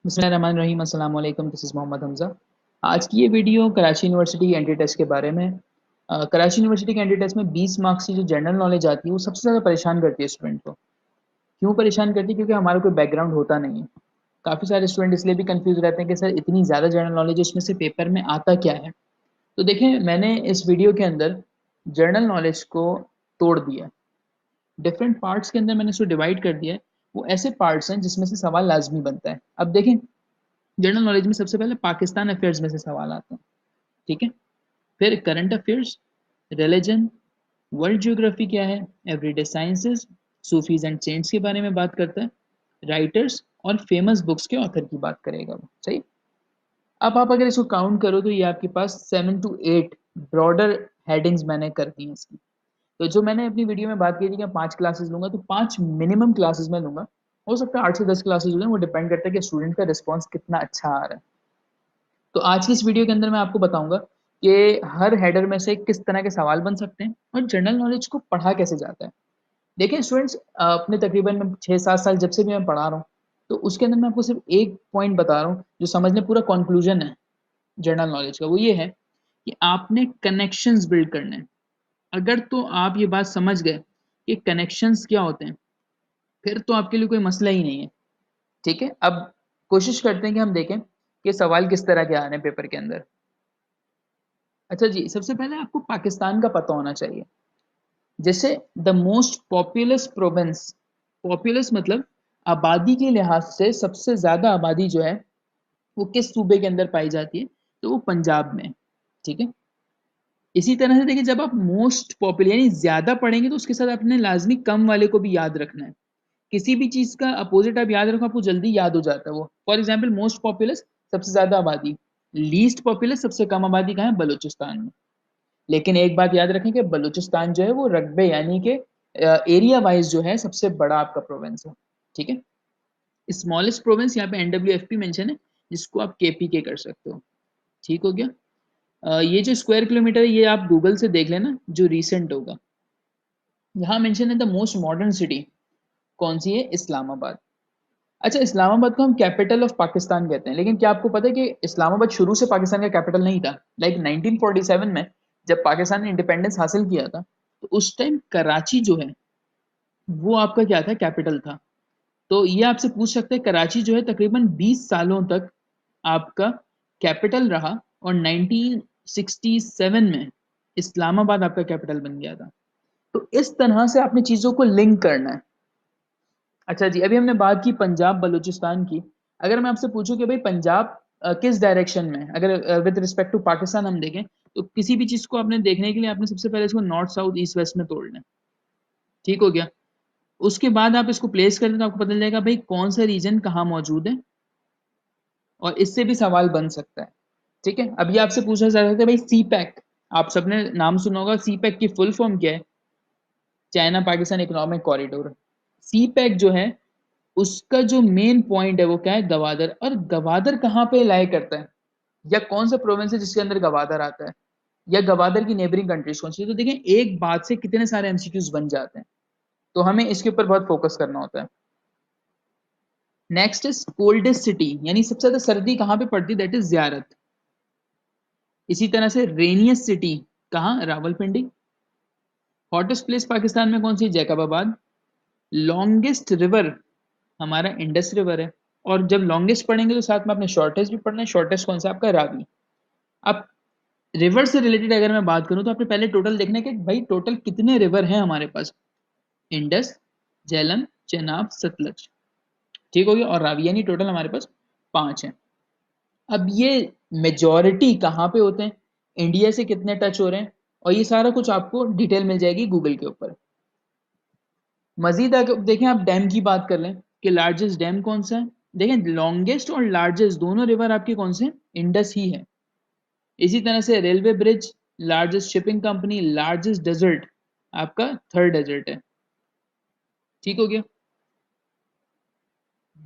बिस्मिल्लाहिर्रहमानिर्रहीम। अस्सलाम वालेकुम। This is Mohammad Hamza. आज की ये वीडियो कराची यूनिवर्सिटी की एंट्री टेस्ट के बारे में। कराची यूनिवर्सिटी के एंट्री टेस्ट में 20 मार्क्स की जो जनरल नॉलेज आती है वो सबसे ज़्यादा परेशान करती है स्टूडेंट को। क्यों परेशान करती है? क्योंकि हमारा कोई बैकग्राउंड होता नहीं है। काफ़ी सारे स्टूडेंट इसलिए भी कंफ्यूज रहते हैं कि सर इतनी ज़्यादा जनरल नॉलेज उसमें से पेपर में आता क्या है। तो देखें, मैंने इस वीडियो के अंदर जनरल नॉलेज को तोड़ दिया। डिफरेंट पार्ट्स के अंदर मैंने इसको डिवाइड कर दिया है। वो ऐसे पार्ट्स हैं जिसमें से सवाल लाजमी बनता है। अब देखें, जनरल नॉलेज में सबसे पहले पाकिस्तान अफेयर्स में से सवाल आता है। ठीक है, फिर current affairs, religion, world geography क्या है, everyday sciences, Sufis and cents के बारे में बात करता है, राइटर्स और फेमस बुक्स के ऑथर की बात करेगा वो। सही। अब आप अगर इसको काउंट करो तो ये आपके पास 7 to 8 ब्रॉडर हेडिंग्स मैंने कर दी हैं इसकी। तो जो मैंने अपनी वीडियो में बात की थी कि 5 क्लासेस लूंगा, तो 5 मिनिमम क्लासेस में लूंगा। हो सकता है 8 से 10 क्लासेस हो जाए, वो डिपेंड करता है कि स्टूडेंट का रिस्पॉन्स कितना अच्छा आ रहा है। तो आज की इस वीडियो के अंदर मैं आपको बताऊंगा कि हर हेडर में से किस तरह के सवाल बन सकते हैं और जनरल नॉलेज को पढ़ा कैसे जाता है। देखिए स्टूडेंट्स, अपने तकरीबन मैं 6-7 साल जब से भी मैं पढ़ा रहा हूँ, तो उसके अंदर मैं आपको सिर्फ एक पॉइंट बता रहा हूँ जो समझने पूरा कंक्लूजन है जनरल नॉलेज का। वो ये है कि आपने कनेक्शंस बिल्ड करने हैं। अगर तो आप ये बात समझ गए कि कनेक्शंस क्या होते हैं, फिर तो आपके लिए कोई मसला ही नहीं है। ठीक है, अब कोशिश करते हैं कि हम देखें कि सवाल किस तरह के आ रहे हैं पेपर के अंदर। अच्छा जी, सबसे पहले आपको पाकिस्तान का पता होना चाहिए। जैसे the most populous province, populace मतलब आबादी के लिहाज से सबसे ज्यादा आबादी जो है वो किस सूबे के अंदर पाई जाती है, तो वो पंजाब में। ठीक है, इसी तरह से देखिए, जब आप मोस्ट पॉपुलर यानी ज्यादा पढ़ेंगे तो उसके साथ आपने लाजमी कम वाले को भी याद रखना है। किसी भी चीज का अपोजिट आप याद रखो, आपको जल्दी याद हो जाता है वो। फॉर एग्जाम्पल, मोस्ट पॉपुलस सबसे ज्यादा आबादी, लीस्ट पॉपुलस सबसे कम आबादी कहाँ है? बलूचिस्तान में। लेकिन एक बात याद रखें कि बलूचिस्तान जो है वो रकबे यानी कि एरिया वाइज जो है सबसे बड़ा आपका प्रोविंस है। ठीक है, स्मॉलेस्ट प्रोविंस यहाँ पे NWFP मेंशन है, जिसको आप KPK कर सकते हो। ठीक हो गया। ये जो स्क्वायर किलोमीटर है ये आप गूगल से देख लेना, जो रिसेंट होगा। यहाँ मेंशन है द मोस्ट मॉडर्न सिटी, कौन सी है? इस्लामाबाद। अच्छा, इस्लामाबाद को हम कैपिटल ऑफ पाकिस्तान कहते हैं, लेकिन क्या आपको पता है कि इस्लामाबाद शुरू से पाकिस्तान का कैपिटल नहीं था? लाइक 1947 में जब पाकिस्तान ने इंडिपेंडेंस हासिल किया था, तो उस टाइम कराची जो है वो आपका क्या था? कैपिटल था। तो ये आपसे पूछ सकते हैं, कराची जो है तकरीबन 20 सालों तक आपका कैपिटल रहा, और 1967 में इस्लामाबाद आपका कैपिटल बन गया था। तो इस तरह से आपने चीजों को लिंक करना है। अच्छा जी, अभी हमने बात की पंजाब बलूचिस्तान की। अगर मैं आपसे पूछूं कि भाई पंजाब किस डायरेक्शन में है, अगर विद रिस्पेक्ट टू पाकिस्तान हम देखें, तो किसी भी चीज को आपने देखने के लिए आपने सबसे पहले इसको नॉर्थ साउथ ईस्ट वेस्ट में तोड़ना है। ठीक हो गया। उसके बाद आप इसको प्लेस करें तो आपको पता चल जाएगा भाई कौन सा रीजन कहाँ मौजूद है, और इससे भी सवाल बन सकता है। ठीक है, अभी आपसे पूछा जा सकता है भाई सी पैक, आप सबने नाम सुना होगा। सी पैक की फुल फॉर्म क्या है? China Pakistan economic corridor. CPEC जो है उसका जो मेन पॉइंट है वो क्या है? गवादर। और गवादर कहाँ पे लाई करता है, या कौन सा प्रोविंस है जिसके अंदर गवादर आता है, या गवादर की नेबरिंग कंट्रीज कौन सी है? तो देखें, एक बात से कितने सारे एमसीक्यूज बन जाते हैं, तो हमें इसके ऊपर बहुत फोकस करना होता है। नेक्स्ट इज कोल्डेस्ट सिटी, यानी सबसे ज्यादा सर्दी कहाँ पे पड़ती है? दैट इज जियारत। इसी तरह से रेनियस्ट सिटी कहाँ? रावलपिंडी। हॉटेस्ट प्लेस पाकिस्तान में कौन सी? जैकबाबाद। लॉन्गेस्ट रिवर हमारा इंडस रिवर है। और जब लॉन्गेस्ट पढ़ेंगे तो साथ में आपने शॉर्टेस्ट भी पढ़ना है। शॉर्टेस्ट कौन सा? आपका रावी। अब रिवर से रिलेटेड अगर मैं बात करूं तो आपने पहले टोटल देखना है कि भाई टोटल कितने रिवर हैं हमारे पास। इंडस, झेलम, चेनाब, सतलज। ठीक हो गया। और रावी, यानी टोटल हमारे पास 5 हैं। अब ये मेजॉरिटी कहाँ पे होते हैं, इंडिया से कितने टच हो रहे हैं, और ये सारा कुछ आपको डिटेल मिल जाएगी गूगल के ऊपर। मजीद अगर देखें, आप डैम की बात कर लें कि लार्जेस्ट डैम कौन सा है, देखें लॉन्गेस्ट और लार्जेस्ट दोनों रिवर आपके कौन से? इंडस ही है। इसी तरह से railway bridge, largest shipping company, largest desert आपका थर्ड डेजर्ट है। ठीक हो गया।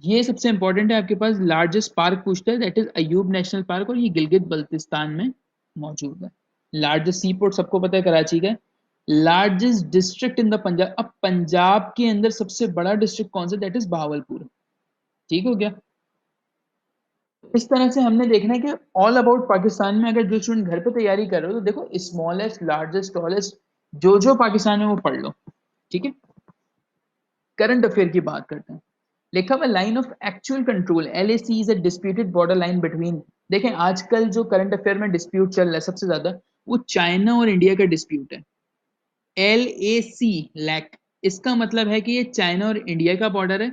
ये सबसे इंपॉर्टेंट है आपके पास। लार्जेस्ट पार्क पूछता है, that is Ayub national park, और ये गिलगित बल्तिस्तान में मौजूद है। लार्जेस्ट सी पोर्ट सबको पता है कराची का है। Largest district in the Punjab, अब पंजाब के अंदर सबसे बड़ा डिस्ट्रिक्ट कौन सा? That is Bahawalpur. ठीक हो गया। इस तरह से हमने देखना है कि ऑल अबाउट पाकिस्तान में अगर जो स्टूडेंट घर पे तैयारी कर रहे हो तो देखो स्मॉलेस्ट लार्जेस्ट टॉलेस्ट जो पाकिस्तान में वो पढ़ लो, ठीक है। करंट अफेयर की बात करते हैं। लिखा हुआ line of actual control LAC is a disputed border line between. देखें आजकल जो करंट अफेयर में डिस्प्यूट चल रहा है सबसे ज्यादा वो चाइना और इंडिया का डिस्प्यूट है। LAC लैक, इसका मतलब है कि ये चाइना और इंडिया का बॉर्डर है,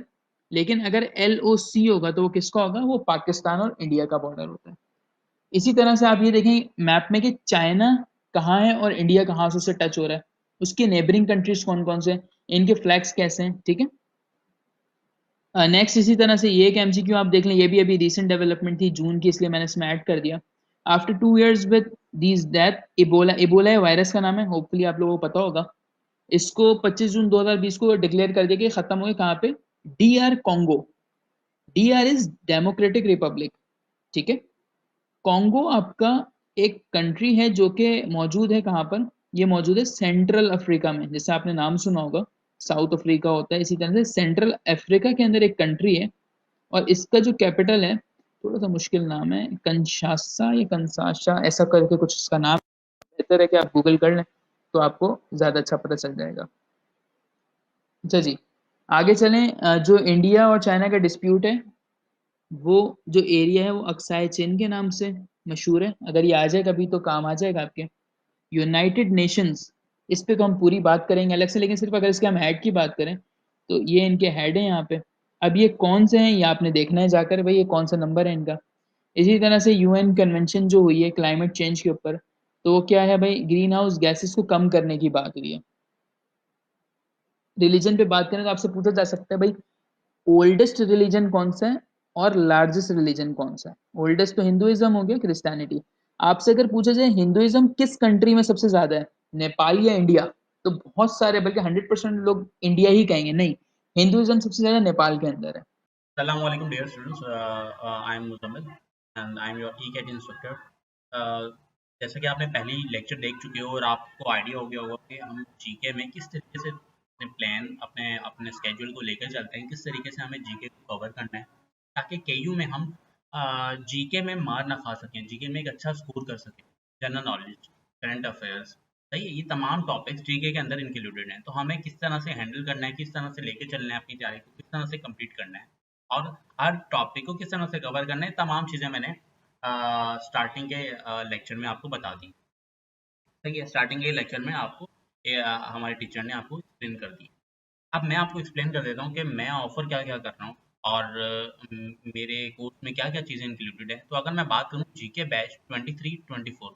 लेकिन अगर LOC होगा तो वो किसका होगा, वो पाकिस्तान और इंडिया का बॉर्डर होता है। इसी तरह से आप ये देखें मैप में कि चाइना कहाँ है और इंडिया कहाँ से उससे टच हो रहा है, उसके नेबरिंग कंट्रीज कौन कौन से हैं, इनके फ्लैग्स कैसे हैं, ठीक है। नेक्स्ट इसी तरह से ये एक MCQ आप देख लें, ये भी अभी रिसेंट डेवलपमेंट थी जून की, इसलिए मैंने इसमें ऐड कर दिया। After 2 years with these death, Ebola, Ebola virus का नाम है, होपफुली आप लोगों को पता होगा। इसको 25 जून 2020 को डिक्लेयर कर दिया कि खत्म हो गया, कहाँ पे, DR Congo. DR is democratic Republic, ठीक है। कॉन्गो आपका एक कंट्री है जो कि मौजूद है कहाँ पर, ये मौजूद है सेंट्रल अफ्रीका में, जैसे आपने नाम सुना होगा साउथ अफ्रीका होता है, इसी तरह से सेंट्रल अफ्रीका के अंदर एक कंट्री है। और इसका जो कैपिटल है, थोड़ा सा मुश्किल नाम है, कंशासा या कंसाशा ऐसा करके कुछ इसका नाम, बेहतर है कि आप गूगल कर लें तो आपको ज़्यादा अच्छा पता चल जाएगा। अच्छा जी, आगे चलें। जो इंडिया और चाइना का डिस्प्यूट है, वो जो एरिया है वो अक्साई चीन के नाम से मशहूर है। अगर ये आ जाए कभी तो काम आ जाएगा आपके। यूनाइटेड नेशंस, इस पे तो हम पूरी बात करेंगे अलग से, लेकिन सिर्फ अगर इसके हम हेड की बात करें तो ये इनके हेड हैं यहाँ पे। अब ये कौन से हैं ये आपने देखना है जाकर, भाई ये कौन सा नंबर है इनका। इसी तरह से UN कन्वेंशन जो हुई है क्लाइमेट चेंज के ऊपर, तो वो क्या है भाई, ग्रीन हाउस गैसेस को कम करने की बात हुई है। रिलीजन पे बात करें तो आपसे पूछा जा सकता है भाई ओल्डेस्ट रिलीजन कौन सा है और लार्जेस्ट रिलीजन कौन सा है। ओल्डेस्ट तो हिंदुइज्म हो गया, क्रिश्चियनिटी। आपसे अगर पूछा जाए हिंदुइज्म किस कंट्री में सबसे ज्यादा है, नेपाल या इंडिया, तो बहुत सारे बल्कि 100% लोग इंडिया ही कहेंगे, नहीं, हिंदुइज्म सबसे ज्यादा नेपाल के अंदर है। Assalamu alaikum, dear students. I am Muzammil and I am your e-cat instructor. जैसा कि आपने पहली लेक्चर देख चुके हो और आपको आइडिया हो गया होगा कि हम जीके में किस तरीके से अपने प्लान अपने अपने स्केड्यूल को लेकर चलते हैं, किस तरीके से हमें जीके को कवर करना है ताकि केयू में हम जीके में मार ना खा सकें, जीके में एक अच्छा स्कोर कर सकें। जनरल नॉलेज, करंट अफेयर्स, सही है, ये तमाम टॉपिक्स जीके के अंदर इंक्लूडेड हैं। तो हमें किस तरह से हैंडल करना है, किस तरह से लेके चलना है अपनी तैयारी को, किस तरह से कंप्लीट करना है और हर टॉपिक को किस तरह से कवर करना है, तमाम चीज़ें मैंने स्टार्टिंग के लेक्चर में आपको बता दी। ठीक है, स्टार्टिंग के लेक्चर में आपको हमारे टीचर ने आपको एक्सप्लेन कर दी। अब मैं आपको एक्सप्लेन कर देता हूँ कि मैं ऑफर क्या क्या कर रहा हूँ और मेरे कोर्स में क्या क्या चीज़ें इंक्लूडेड है। तो अगर मैं बात करूँ जीके बैच 23-24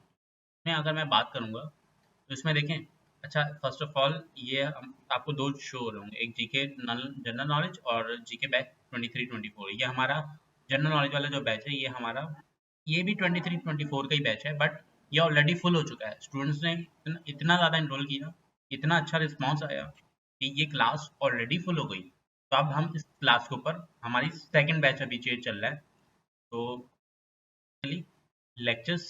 में, अगर मैं बात करूँगा तो इसमें देखें, अच्छा फर्स्ट ऑफ ऑल ये आपको दो शो हो रहे होंगे, एक जीके जनरल नॉलेज और जीके बैच 23-24। ये हमारा जनरल नॉलेज वाला जो बैच है, ये भी 23-24 का ही बैच है, बट ये ऑलरेडी फुल हो चुका है। स्टूडेंट्स ने इतना ज़्यादा इनरोल किया, इतना अच्छा रिस्पॉन्स आया कि ये क्लास ऑलरेडी फुल हो गई। तो अब हम इस क्लास के ऊपर हमारी सेकेंड बैच अभी चल रहा है। तो लेक्चर्स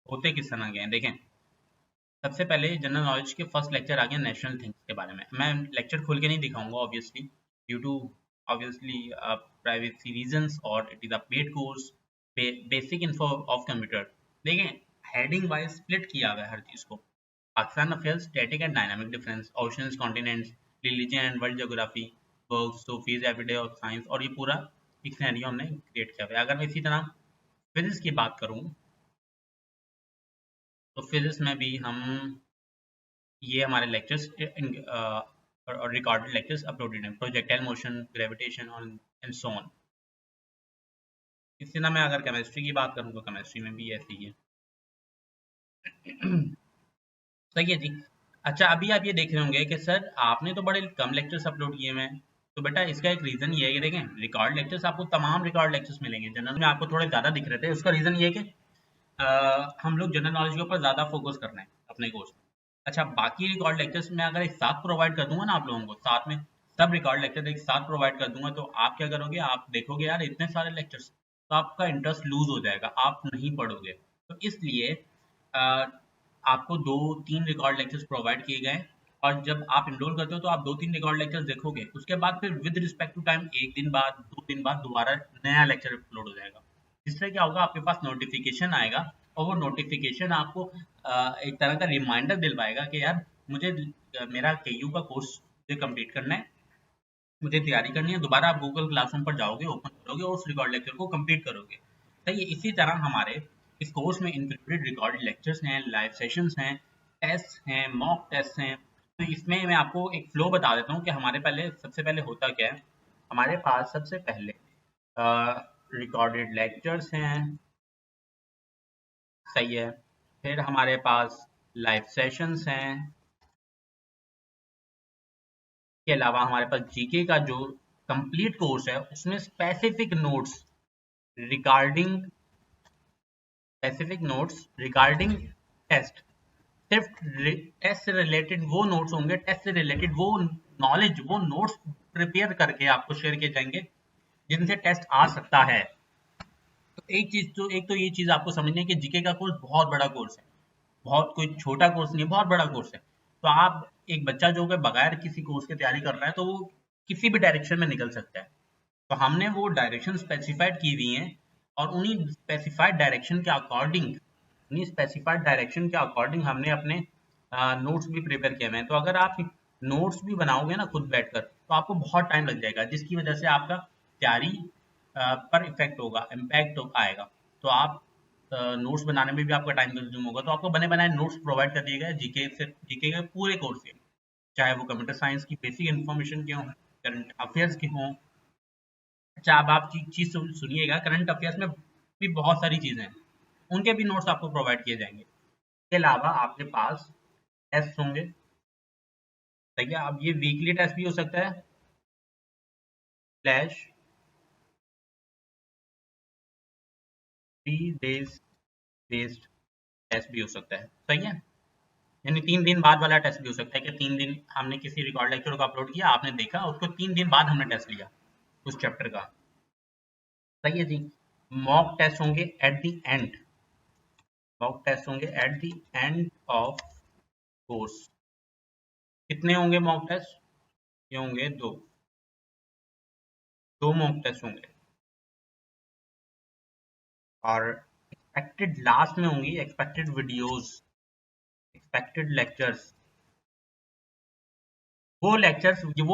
होते किस तरह के हैं देखें। सबसे पहले जनरल नॉलेज के फर्स्ट लेक्चर आ गया नेशनल थिंग्स के बारे में। मैं लेक्चर खोल के नहीं दिखाऊंगा obviously, due to obviously privacy reasons, और it is a paid course. Basic info of computer देखें, हेडिंग वाइज स्प्लिट किया गया हर चीज़ को। Pakistan affairs, static and dynamic difference, oceans, continents, religion and world geography, works, सोफीज, एवरीडे ऑफ साइंस, और ये पूरा एक सिनेरियो हमने क्रिएट किया हुआ है। अगर मैं इसी तरह फिजिक्स की बात करूँ तो फिजिक्स में भी हम ये हमारे लेक्चर्स और रिकॉर्डेड लेक्चर्स अपलोडेड हैं। प्रोजेक्टाइल मोशन, ग्रेविटेशन और एंड सो ऑन। इसी तरह मैं अगर केमिस्ट्री की बात करूँ तो केमिस्ट्री में भी ऐसे ही है। सही है जी। अच्छा, अभी आप ये देख रहे होंगे कि सर आपने तो बड़े कम लेक्चर्स अपलोड किए हैं। तो बेटा इसका एक रीज़न ये है कि देखें, रिकॉर्ड लेक्चर्स आपको तमाम रिकॉर्ड लेक्चर्स मिलेंगे। जनरल में आपको थोड़े ज़्यादा दिख रहे थे, उसका रीज़न ये है कि हम लोग जनरल नॉलेज के ऊपर ज़्यादा फोकस कर रहे हैं अपने कोर्स में। अच्छा, बाकी रिकॉर्ड लेक्चर्स में अगर एक साथ प्रोवाइड कर दूंगा ना आप लोगों को, साथ में सब रिकॉर्ड लेक्चर एक साथ प्रोवाइड कर दूंगा, तो आप क्या करोगे, आप देखोगे यार इतने सारे लेक्चर्स, तो आपका इंटरेस्ट लूज हो जाएगा, आप नहीं पढ़ोगे। तो इसलिए आपको 2-3 रिकॉर्ड लेक्चर्स प्रोवाइड किए गए, और जब आप इनरोल करते हो तो आप 2-3 रिकॉर्ड लेक्चर्स देखोगे, उसके बाद फिर विद रिस्पेक्ट टू टाइम 1 दिन बाद 2 दिन बाद दोबारा नया लेक्चर अपलोड हो जाएगा। जिससे क्या होगा, आपके पास नोटिफिकेशन आएगा और वो नोटिफिकेशन आपको एक तरह का रिमाइंडर दिलवाएगा कि यार मुझे मेरा केयू का कोर्स मुझे कंप्लीट करना है, मुझे तैयारी करनी है। दोबारा आप गूगल क्लासरूम पर जाओगे, ओपन करोगे और उस रिकॉर्ड लेक्चर को कंप्लीट करोगे। सही है। इसी तरह हमारे इस कोर्स में इंक्लूडेड रिकॉर्डेड लेक्चर्स हैं, लाइव सेशंस हैं, टेस्ट हैं, मॉक टेस्ट हैं। तो इसमें मैं आपको एक फ्लो बता देता हूँ कि हमारे पहले सबसे पहले होता क्या है। हमारे पास सबसे पहले रिकॉर्डेड लेक्चर्स हैं, सही है। फिर हमारे पास लाइव सेशंस हैं, के अलावा हमारे पास जीके का जो कंप्लीट कोर्स है उसमें regarding specific notes regarding test, सिर्फ टेस्ट से रिलेटेड वो नोट्स होंगे, टेस्ट से रिलेटेड वो नॉलेज, वो नोट्स प्रिपेयर करके आपको शेयर किए जाएंगे जिनसे टेस्ट आ सकता है। तो एक तो ये चीज आपको समझनी है कि जीके का कोर्स बहुत बड़ा कोर्स है, बहुत कोई छोटा कोर्स नहीं है, बहुत बड़ा कोर्स है। तो आप एक बच्चा जो कि बगैर किसी कोर्स की तैयारी कर रहा है तो वो किसी भी डायरेक्शन में निकल सकता है। तो हमने वो डायरेक्शन स्पेसिफाइड की हुई हैं और उन्हीं स्पेसिफाइड डायरेक्शन के अकॉर्डिंग हमने अपने नोट्स भी प्रिपेयर किए हुए हैं। तो अगर आप नोट्स भी बनाओगे ना खुद बैठकर तो आपको बहुत टाइम लग जाएगा, जिसकी वजह से आपका तैयारी पर इफेक्ट होगा, इम्पैक्ट आएगा। तो आप नोट्स बनाने में भी आपका टाइम कंज्यूम होगा। तो आपको बने बनाए नोट्स प्रोवाइड कर दिए गए जीके के पूरे कोर्स के, चाहे वो कंप्यूटर साइंस की बेसिक इन्फॉर्मेशन के हों, करंट अफेयर्स के हों। अच्छा, अब आप चीज सुनिएगा, करंट अफेयर्स में भी बहुत सारी चीजें हैं, उनके भी नोट्स आपको प्रोवाइड किए जाएंगे। इसके अलावा आपके पास टेस्ट होंगे, ठीक है। अब ये वीकली टेस्ट भी हो सकता है स्लैश 3 days बेस्ड टेस्ट भी हो सकता है, सही है। यानी 3 दिन बाद वाला टेस्ट भी हो सकता है कि 3 दिन हमने किसी रिकॉर्ड लेक्चर को अपलोड किया, आपने देखा, उसको 3 दिन बाद हमने टेस्ट लिया उस चैप्टर का, सही है जी। मॉक टेस्ट होंगे at the end, mock test होंगे at the end of course. कितने होंगे मॉक टेस्ट? ये होंगे दो मॉक टेस्ट होंगे। और एक्सपेक्टेड लास्ट में होंगी एक्सपेक्टेड वीडियोस, एक्सपेक्टेड लेक्चर्स, वो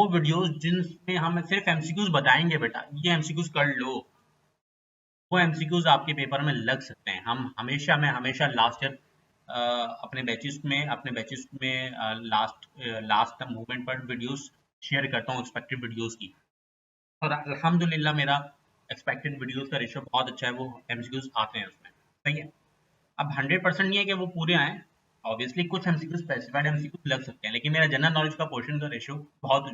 वीडियोस जिनमें हम सिर्फ एमसीक्यूज बताएंगे, बेटा ये एमसीक्यूज कर लो। वो एमसीक्यूज आपके पेपर में लग सकते हैं। मैं हमेशा लास्ट ईयर अपने बैचेस में लास्ट मूवमेंट पर वीडियोस शेयर करता हूँ एक्सपेक्टेड वीडियोस की, और अल्हम्दुलिल्लाह मेरा एक्सपेक्टेड वीडियोस का रेशियो बहुत अच्छा है, वो एमसीक्यूज आते हैं उसमें, सही है। अब 100% नहीं है कि वो पूरे आए, ऑब्वियसली कुछ एमसीक्यू स्पेसिफाइड एमसीक्यू लग सकते हैं, लेकिन मेरा जनरल नॉलेज का पोर्शन का रेशियो बहुत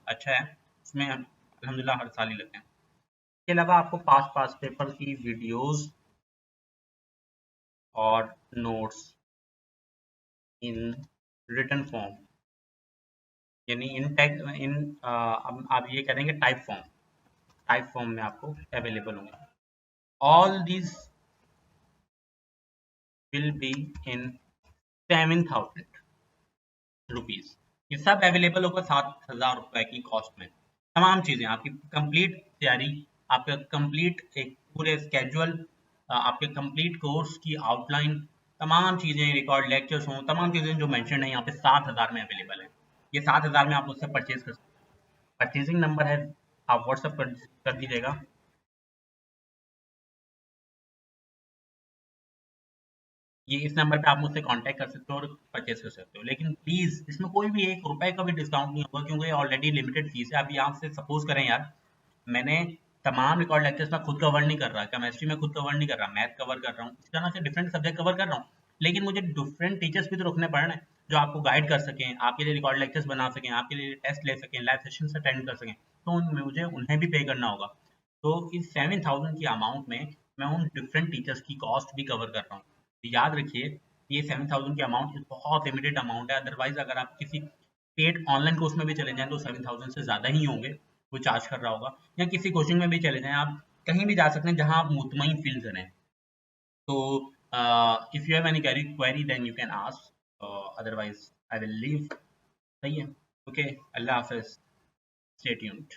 अच्छा है, उसमें अल्हम्दुलिल्लाह हर साल ही लगते हैं। इसके अलावा आपको पास पेपर की वीडियोस और नोट्स इन रिटन फॉर्म, यानी अब आप ये करेंगे टाइप फॉर्म में आपको अवेलेबल होंगे। All these will be in 7,000 rupees. ये सब अवेलेबल होगा 7,000 रुपए की कॉस्ट में। तमाम चीजें आपकी कंप्लीट तैयारी, आपका कंप्लीट एक पूरे स्केड्यूल, आपके कंप्लीट कोर्स की आउटलाइन, तमाम चीजें, रिकॉर्ड लेक्चर्स हों, तमाम चीजें जो मेंशन है यहाँ पे 7,000 में अवेलेबल है। ये 7,000 में आप मुझसे परचेज कर सकते हैं। परचेजिंग नंबर है, आप व्हाट्सअप कर दीजिएगा। ये इस नंबर पे आप मुझसे कांटेक्ट कर सकते हो और परचेज कर सकते हो। लेकिन प्लीज इसमें कोई भी 1 रुपए का भी डिस्काउंट नहीं होगा, क्योंकि ऑलरेडी लिमिटेड फीस है। आप यहाँ से सपोज करें यार, मैंने तमाम रिकॉर्ड लेक्चर्स में खुद कवर नहीं कर रहा, केमिस्ट्री में खुद कवर नहीं कर रहा, मैथ कवर कर रहा हूँ, इस तरह से डिफरेंट सब्जेक्ट कवर कर रहा हूँ, लेकिन मुझे डिफरेंट टीचर्स भी तो रखने पड़ रहे हैं जो आपको गाइड कर सकें, आपके लिए रिकॉर्ड लेक्चर्स बना सकें, आपके लिए टेस्ट ले सकें, लाइव सेशन अटेंड कर सकें। तो मुझे उन्हें भी पे करना होगा। तो इस 7,000 की अमाउंट में मैं उन डिफरेंट टीचर्स की कॉस्ट भी कवर कर रहा हूँ। तो याद रखिए, ये 7,000 की अमाउंट बहुत लिमिटेड अमाउंट है। अदरवाइज अगर आप किसी पेड ऑनलाइन कोर्स में भी चले जाएं तो 7,000 से ज़्यादा ही होंगे वो चार्ज कर रहा होगा। या किसी कोचिंग में भी चले जाएं, आप कहीं भी जा सकते हैं जहां आप मुतमईन फील करें। तो if you have any query then you can ask, otherwise I will leave. सही है, ओके, अल्लाह हाफिज, स्टे ट्यून्ड।